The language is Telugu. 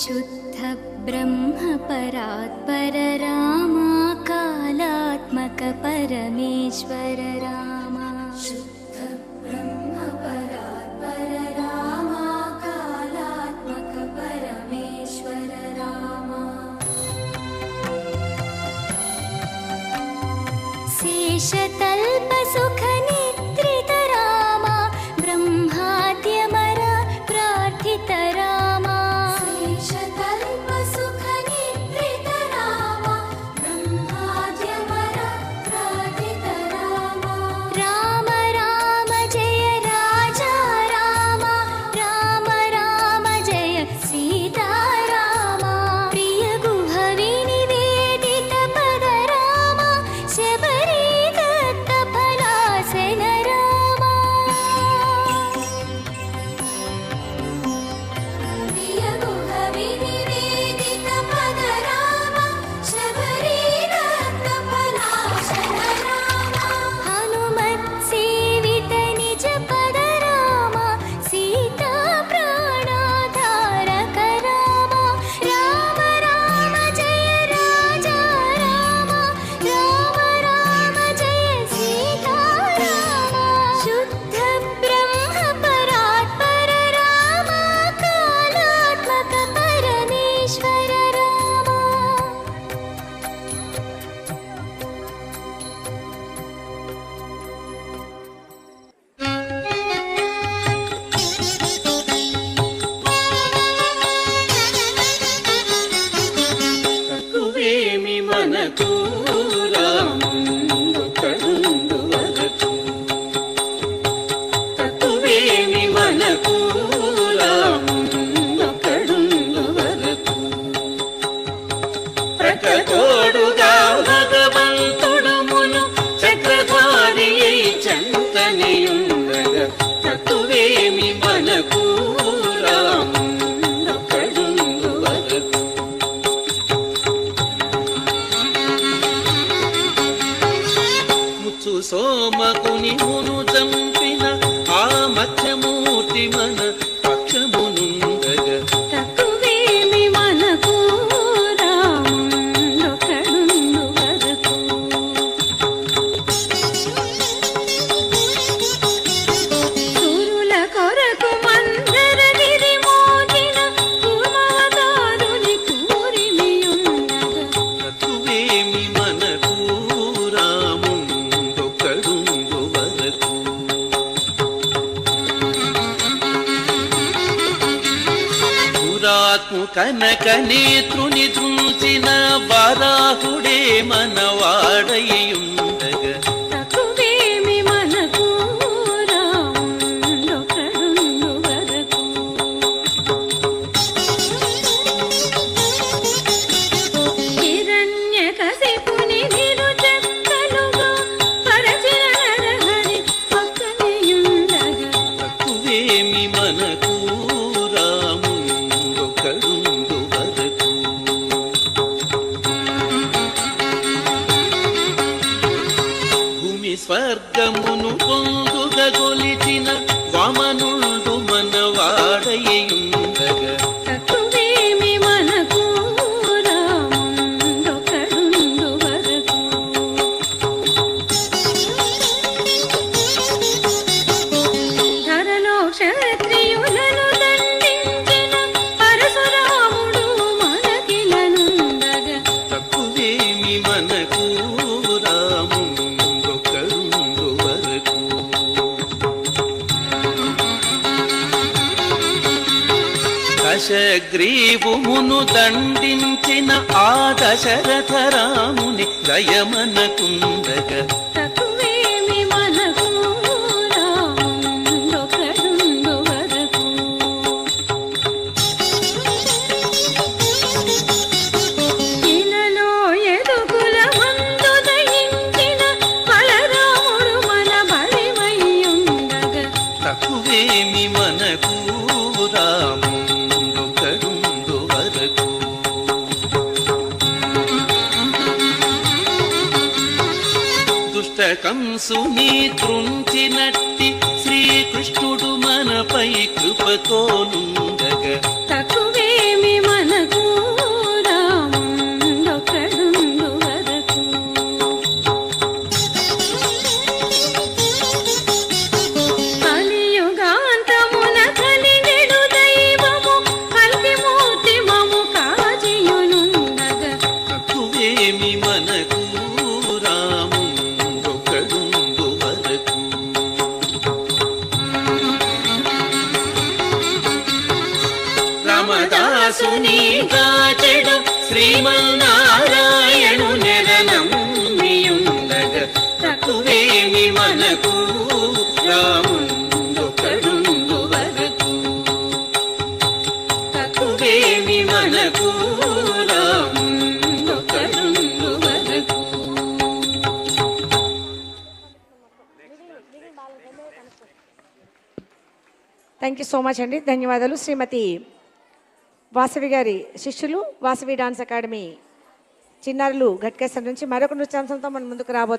शुद्ध ब्रह्म परात्पर रामा कालात्मक परमेश्वर रामा शुद्ध ब्रह्म परात्पर रामा कालात्मक परमेश्वर रामा शेषतल्प सुख निद्रित रामा ब्रह्माद्यमर प्रार्थित रामा शेषतल्प सुख निद्रित रामा ब्रह्माद्यमर प्रार्थित रामा राम राम जय राजा रामा राम राम जय सीता रामा प्रिय गुह विनिवेदित पद रामा शबरी दत्त फलासन रामा प्रिय गुह विनिवेदित पद रामा शबरी दत्त फलासन रामा हनुमत् सेवित निज पद रामा सीता प्राणाधारक रामा राम राम जय राजा रामा राम राम जय सीता रामा शुद्ध ब्रह्म परात्पर रामा कालात्मक परमेश्वर रामा తక్కువేమి మనకు రాముందొకడుందు వరకు తక్కువేమి మనకు రాముందొకడుందు వరకు ప్రకటోడుగా భగవంతుడు మును చక్రధారి అయి చెంతనియుండగా తక్కువేమి మనకు రాముందొకడుందు వరకు ముచ్చు సోమకుని మును చంపిన ఆ మత్స్యమూర్తి మన పక్షమునుండగా తక్కువేమి మనకు రాముందొకడుందు వరకు సురుల కొరకు మందరగిరి మోగిన కూర్మాదారుని కూరిమియున్నగా తక్కువేమి మనకు రాముందొకడుందు వరకు పురాత్ము కనక నేత్రుని దృంచిన వరాహుడే మనవాడయుండగా తక్కువేమి మనకు రాముందొకడుందు వరకు హిరణ్యకశిపుని నిరుచెక్కలుగా పరచిన నరహరి పక్కనేయుండగా తక్కువేమి మనకు రాముందొకడుందు వరకు భూమి స్వర్గమును పొందుగా గొలిచిన వామనుండు మనవాడయుండగా తక్కువేమి మనకు రాముందొకడుందు వరకు ధరలో క్షత్రియులను దండించిన పరశురాముడు మనకిలనుండగా తక్కువేమి మనకు రాముందొకడుందు వరకు దశగ్రీవుమును దండించిన ఆ దశరథ రాముని దయమనకుండగా తక్కువేమి మనకు రాముందొకడుందు వరకు ఇలలో ఎదుగుల మందు దయించిన బలరాముడు మన బలిమయ్యుండగా తక్కువేమి మనకు రాముందొకడుందు వరకు దుష్ట కంసుని త్రుంచినట్టి శ్రీకృష్ణుడు మనపై కృపతోనుండగా తక్కువేమి మన దాసుని కాచెడు శ్రీమన్నారాయణు నెరనమ్మియుండగ తక్కువేమి మనకు రాముందొకడుందు వరకు తక్కువేమి మనకు రాముందొకడుందు వరకు. థ్యాంక్ యూ సో మచ్ అండి, ధన్యవాదాలు. శ్రీమతి వాసవి గారి శిష్యులు వాసవి డాన్స్ అకాడమీ చిన్నారులు ఘట్కేశ్వర నుంచి మరొక నృత్యాంశంతో మన ముందుకు రాబోతున్నారు.